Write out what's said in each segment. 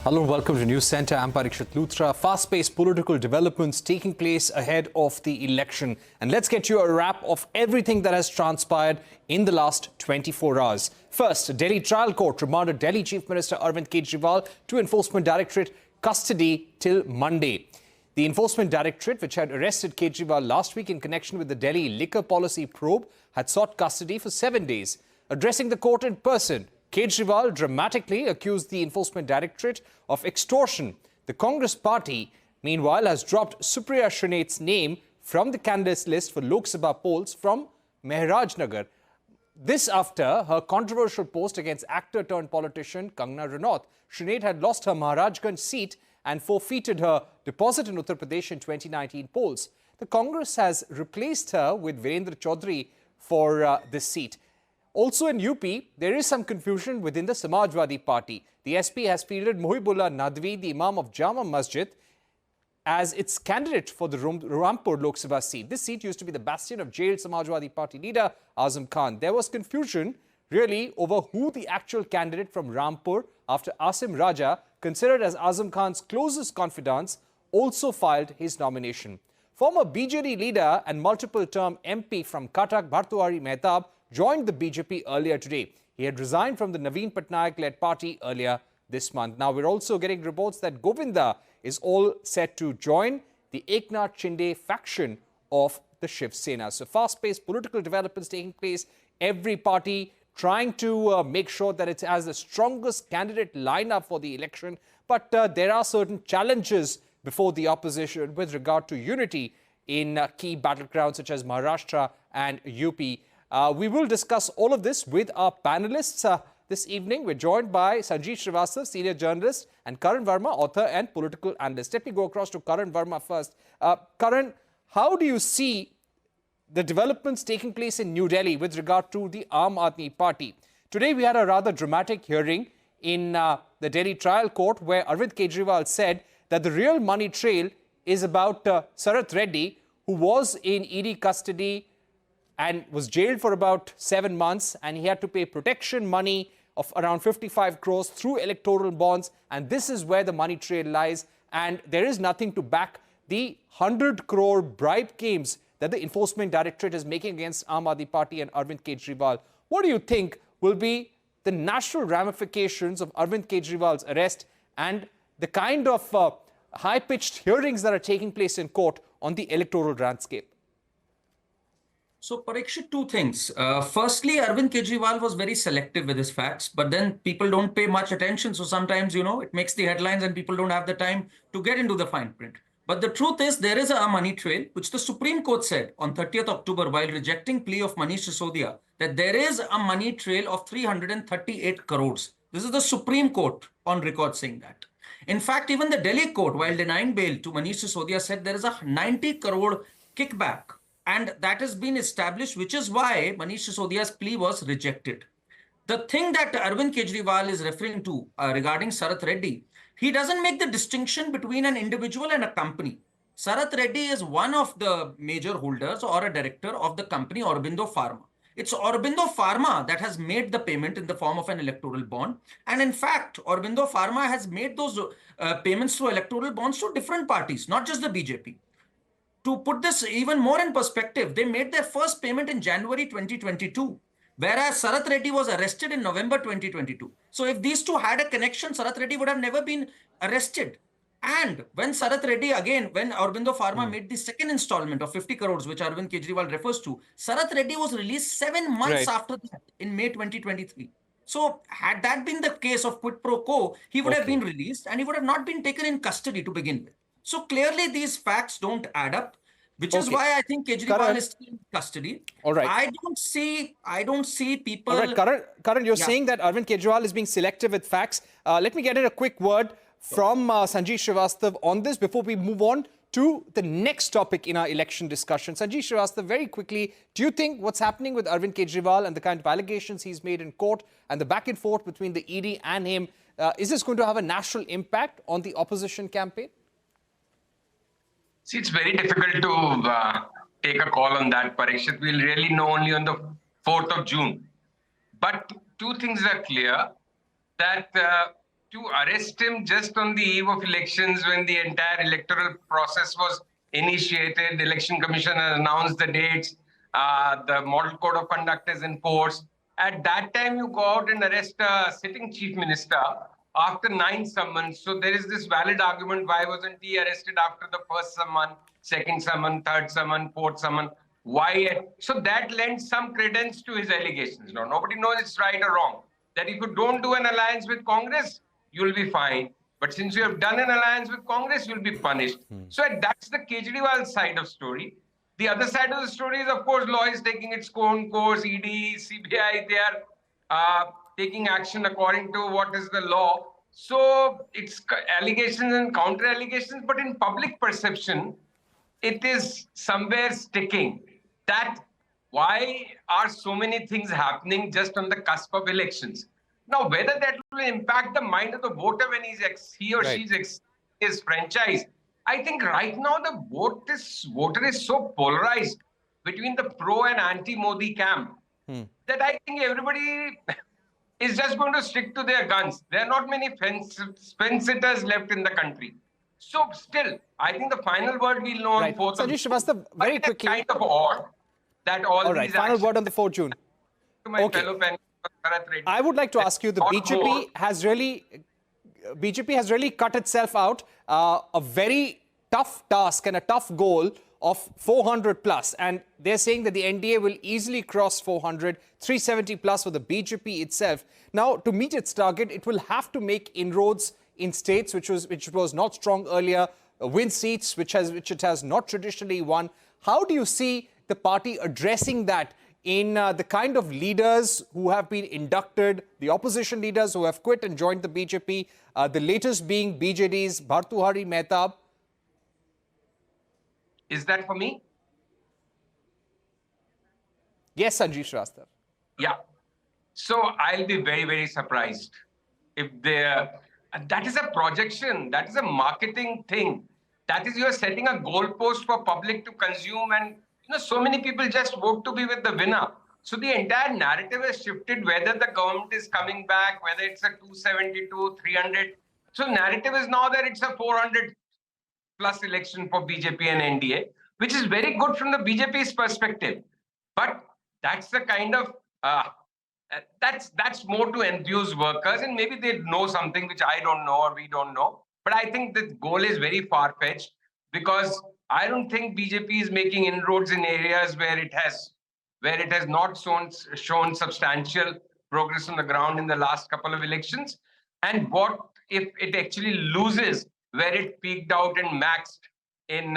Hello and welcome to Newscentre. I'm Parikshit Luthra. Fast-paced political developments taking place ahead of the election. And let's get you a wrap of everything that has transpired in the last 24 hours. First, a Delhi trial court remanded Delhi Chief Minister Arvind Kejriwal to Enforcement Directorate custody till Monday. The Enforcement Directorate, which had arrested Kejriwal last week in connection with the Delhi liquor policy probe, had sought custody for 7 days. Addressing the court in person, Kejriwal dramatically accused the Enforcement Directorate of extortion. The Congress party, meanwhile, has dropped Supriya Shrineth's name from the candidates list for Lok Sabha polls from Maharashtra. This after her controversial post against actor-turned-politician Kangana Ranaut. Shrineth had lost her Maharashtra seat and forfeited her deposit in Uttar Pradesh in 2019 polls. The Congress has replaced her with Virendra Chaudhary for this seat. Also in UP, there is some confusion within the Samajwadi Party. The SP has fielded Muhibullah Nadwi, the Imam of Jama Masjid, as its candidate for the Rampur Lok Sabha seat. This seat used to be the bastion of jailed Samajwadi Party leader Azam Khan. There was confusion really over who the actual candidate from Rampur after Asim Raja, considered as Azam Khan's closest confidant, also filed his nomination. Former BJD leader and multiple-term MP from Katak, Bhartuhari Mehtab, joined the BJP earlier today. He had resigned from the Naveen Patnaik-led party earlier this month. Now, we're also getting reports that Govinda is all set to join the Eknath Shinde faction of the Shiv Sena. So, fast-paced political developments taking place. Every party trying to make sure that it has the strongest candidate lineup for the election. But there are certain challenges before the opposition with regard to unity in key battlegrounds such as Maharashtra and UP. We will discuss all of this with our panelists this evening. We're joined by Sanjeev Srivastava, senior journalist, and Karan Verma, author and political analyst. Let me go across to Karan Verma first. Karan, how do you see the developments taking place in New Delhi with regard to the Aam Aadmi Party? Today, we had a rather dramatic hearing in the Delhi trial court where Arvind Kejriwal said that the real money trail is about Sarath Reddy, who was in ED custody and was jailed for about 7 months, and he had to pay protection money of around 55 crores through electoral bonds, and this is where the money trail lies, and there is nothing to back the 100 crore bribe claims that the Enforcement Directorate is making against Aam Aadmi Party and Arvind Kejriwal. What do you think will be the national ramifications of Arvind Kejriwal's arrest and the kind of high-pitched hearings that are taking place in court on the electoral landscape? So, Parikshit, two things. Firstly, Arvind Kejriwal was very selective with his facts, but then people don't pay much attention. So sometimes, it makes the headlines and people don't have the time to get into the fine print. But the truth is there is a money trail, which the Supreme Court said on 30th October while rejecting plea of Manish Sisodia, that there is a money trail of 338 crores. This is the Supreme Court on record saying that. In fact, even the Delhi court, while denying bail to Manish Sisodia, said there is a 90 crore kickback. And that has been established, which is why Manish Sisodia's plea was rejected. The thing that Arvind Kejriwal is referring to regarding Sarath Reddy, he doesn't make the distinction between an individual and a company. Sarath Reddy is one of the major holders or a director of the company Aurobindo Pharma. It's Aurobindo Pharma that has made the payment in the form of an electoral bond. And in fact, Aurobindo Pharma has made those payments through electoral bonds to different parties, not just the BJP. To put this even more in perspective, they made their first payment in January 2022, whereas Sarath Reddy was arrested in November 2022. So if these two had a connection, Sarath Reddy would have never been arrested. And when Sarath Reddy, again, when Aurobindo Pharma made the second installment of 50 crores, which Arvind Kejriwal refers to, Sarath Reddy was released 7 months after that, in May 2023. So had that been the case of quid pro quo, he would have been released and he would have not been taken in custody to begin with. So clearly these facts don't add up, which is why I think Kejriwal is still in custody. All right. I don't see people. All right, Karan, you're saying that Arvind Kejriwal is being selective with facts. Let me get in a quick word from Sanjeev Srivastava on this before we move on to the next topic in our election discussion. Sanjeev Srivastava, very quickly, do you think what's happening with Arvind Kejriwal and the kind of allegations he's made in court and the back and forth between the ED and him, is this going to have a national impact on the opposition campaign? See, it's very difficult to take a call on that, Parikshit. We'll really know only on the 4th of June. But two things are clear, that to arrest him just on the eve of elections when the entire electoral process was initiated, the election commission has announced the dates, the model code of conduct is in force. At that time, you go out and arrest a sitting chief minister after 9 summons. So there is this valid argument, why wasn't he arrested after the first summon, second summon, third summon, fourth summon? Why? So that lends some credence to his allegations. Now, nobody knows it's right or wrong. That if you don't do an alliance with Congress, you'll be fine. But since you have done an alliance with Congress, you'll be punished. So that's the Kejriwal side of story. The other side of the story is, of course, law is taking its own course. ED, CBI, they are taking action according to what is the law. So it's allegations and counter allegations, but in public perception, it is somewhere sticking. That why are so many things happening just on the cusp of elections? Now, whether that will impact the mind of the voter when he or she is franchise, I think right now the voter is so polarized between the pro and anti-Modi camp that I think everybody is just going to stick to their guns. There are not many fence-sitters left in the country. So still, I think the final word we'll know on 4th Sanjeev Srivastava, very quickly. Kind of odd that all right, these final word on the 4th June. To my fellow pen, I would like to ask you, the BJP has really cut itself out a very tough task and a tough goal of 400 plus, and they're saying that the NDA will easily cross 400, 370 plus for the BJP itself. Now, to meet its target, it will have to make inroads in states which was not strong earlier, win seats which it has not traditionally won. How do you see the party addressing that in the kind of leaders who have been inducted, the opposition leaders who have quit and joined the BJP, the latest being BJD's Bhartuhari Mehtab? Is that for me? Yes, Sanjeev Srivastava. Yeah. So I'll be very, very surprised if that is a projection, that is a marketing thing. That is, you're setting a goalpost for public to consume, and so many people just vote to be with the winner. So the entire narrative has shifted, whether the government is coming back, whether it's a 272, 300. So narrative is now that it's a 400 plus election for BJP and NDA, which is very good from the BJP's perspective. But that's the kind of, that's more to enthuse workers, and maybe they know something which I don't know or we don't know. But I think the goal is very far-fetched, because I don't think BJP is making inroads in areas where it has not shown substantial progress on the ground in the last couple of elections. And what if it actually loses where it peaked out and maxed in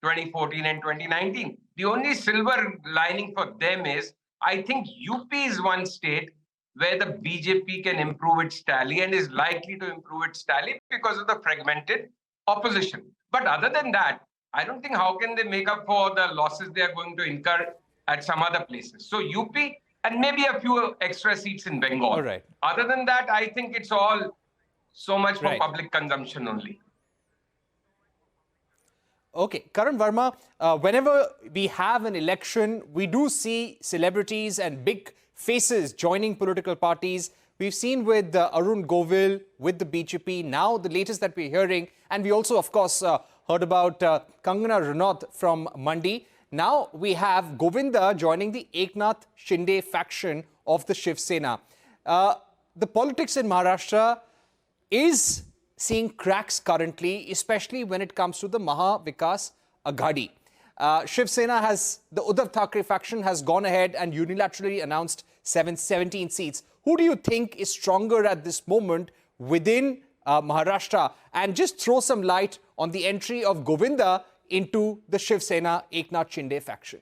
2014 and 2019? The only silver lining for them is, I think UP is one state where the BJP can improve its tally and is likely to improve its tally because of the fragmented opposition. But other than that, I don't think how can they make up for the losses they are going to incur at some other places. So UP and maybe a few extra seats in Bengal. All right. Other than that, I think it's all so much for public consumption only. Okay, Karan Verma, whenever we have an election, we do see celebrities and big faces joining political parties. We've seen with Arun Govil, with the BJP, now the latest that we're hearing, and we also, of course, heard about Kangana Ranaut from Mandi. Now we have Govinda joining the Eknath Shinde faction of the Shiv Sena. The politics in Maharashtra is seeing cracks currently, especially when it comes to the Maha Vikas Aghadi. Shiv Sena the Uddhav Thackeray faction has gone ahead and unilaterally announced 17 seats. Who do you think is stronger at this moment within Maharashtra? And just throw some light on the entry of Govinda into the Shiv Sena Eknath Shinde faction.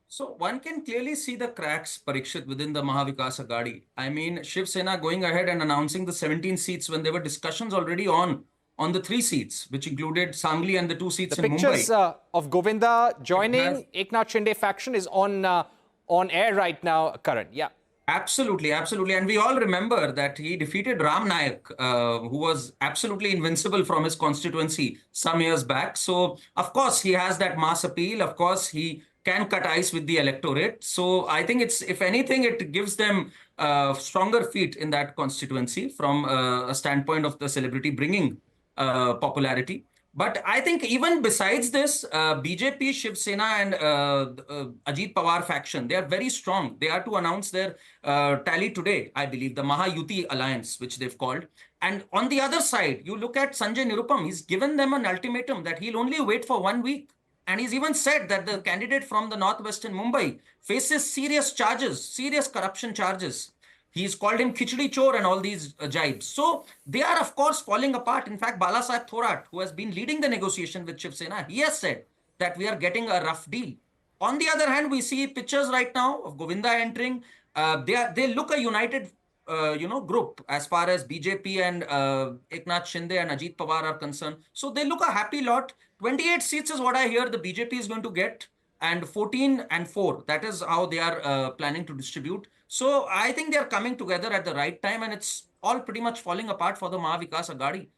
So one can clearly see the cracks, Parikshit, within the Maha Vikas Aghadi. I mean, Shiv Sena going ahead and announcing the 17 seats when there were discussions already on the 3 seats, which included Sangli and the 2 seats in Mumbai. The pictures of Govinda joining Eknath Shinde faction is on air right now, Karan. Yeah. Absolutely, absolutely. And we all remember that he defeated Ram Nayak, who was absolutely invincible from his constituency some years back. So, of course, he has that mass appeal. Of course, he can cut ice with the electorate. So I think it's, if anything, it gives them stronger feet in that constituency from a standpoint of the celebrity bringing popularity. But I think even besides this, BJP, Shiv Sena and Ajit Pawar faction, they are very strong. They are to announce their tally today, I believe, the Mahayuti alliance, which they've called. And on the other side, you look at Sanjay Nirupam, he's given them an ultimatum that he'll only wait for 1 week. And he's even said that the candidate from the northwestern Mumbai faces serious charges, serious corruption charges. He's called him Khichdi Chor and all these jibes. So they are, of course, falling apart. In fact, Balasaheb Thorat, who has been leading the negotiation with Shiv Sena, he has said that we are getting a rough deal. On the other hand, we see pictures right now of Govinda entering. They look a united group as far as BJP and Eknath Shinde and Ajit Pawar are concerned. So they look a happy lot. 28 seats is what I hear the BJP is going to get, and 14 and 4. That is how they are planning to distribute. So I think they are coming together at the right time, and it's all pretty much falling apart for the Mahavikas Aghadi.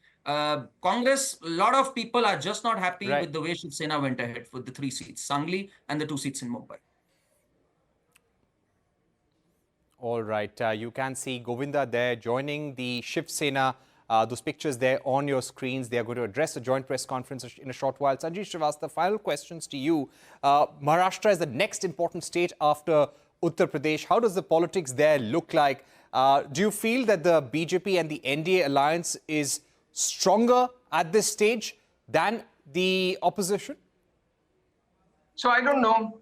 Congress, a lot of people are just not happy with the way Shiv Sena went ahead with the 3 seats, Sangli and the 2 seats in Mumbai. All right, you can see Govinda there joining the Shiv Sena. Those pictures there on your screens. They are going to address a joint press conference in a short while. Sanjeev Srivastava, final questions to you. Maharashtra is the next important state after Uttar Pradesh. How does the politics there look like? Do you feel that the BJP and the NDA alliance is stronger at this stage than the opposition? So I don't know.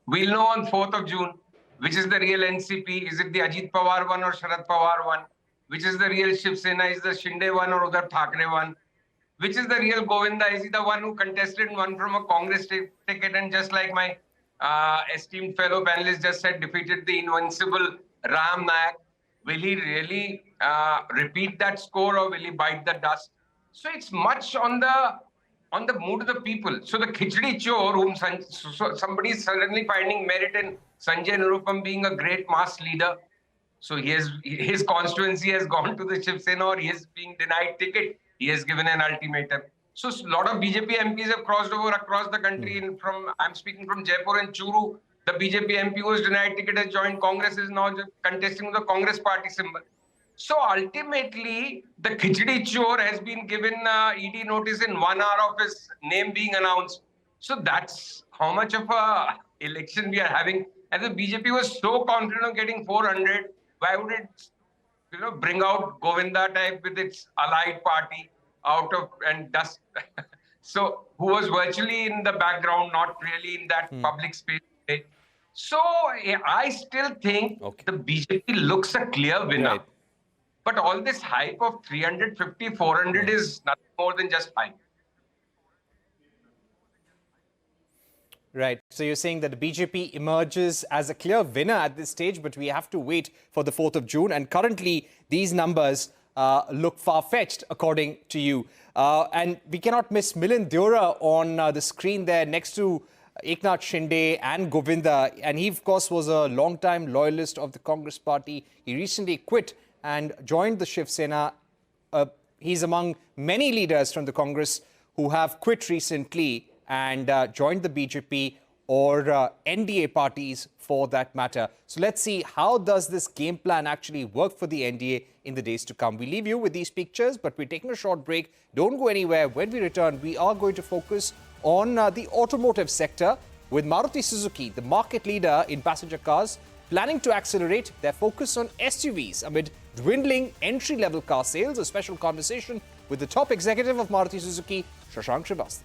We'll know on 4th of June, which is the real NCP. Is it the Ajit Pawar one or Sharad Pawar one? Which is the real Shiv Sena? Is the Shinde one or Uddhav Thackeray one? Which is the real Govinda? Is he the one who contested and won from a Congress ticket and, just like my esteemed fellow panelist just said, defeated the invincible Ram Nayak? Will he really repeat that score, or will he bite the dust? So it's much on the mood of the people. So the Khichdi Chor, whom somebody is suddenly finding merit in Sanjay Nirupam being a great mass leader. So his constituency has gone to the Shiv Sena, or he is being denied ticket. He has given an ultimatum. So a lot of BJP MPs have crossed over across the country. I'm speaking from Jaipur and Churu. The BJP MP who was denied ticket has joined Congress, is now contesting with the Congress party symbol. So ultimately, the Khichdi Chor has been given ED notice in 1 hour of his name being announced. So that's how much of a election we are having. And the BJP was so confident of getting 400. Why would it, bring out Govinda type with its allied party out of and dust? So who was virtually in the background, not really in that public space. So I still think the BJP looks a clear winner. Right. But all this hype of 350, 400 is nothing more than just hype. Right. So you're saying that the BJP emerges as a clear winner at this stage, but we have to wait for the 4th of June. And currently, these numbers look far-fetched, according to you. And we cannot miss Milind Deora on the screen there next to Eknath Shinde and Govinda. And he, of course, was a long-time loyalist of the Congress party. He recently quit and joined the Shiv Sena. He's among many leaders from the Congress who have quit recently and joined the BJP or NDA parties for that matter. So let's see, how does this game plan actually work for the NDA in the days to come? We leave you with these pictures, but we're taking a short break. Don't go anywhere. When we return, we are going to focus on the automotive sector with Maruti Suzuki, the market leader in passenger cars, planning to accelerate their focus on SUVs amid dwindling entry-level car sales. A special conversation with the top executive of Maruti Suzuki, Shashank Srivastava.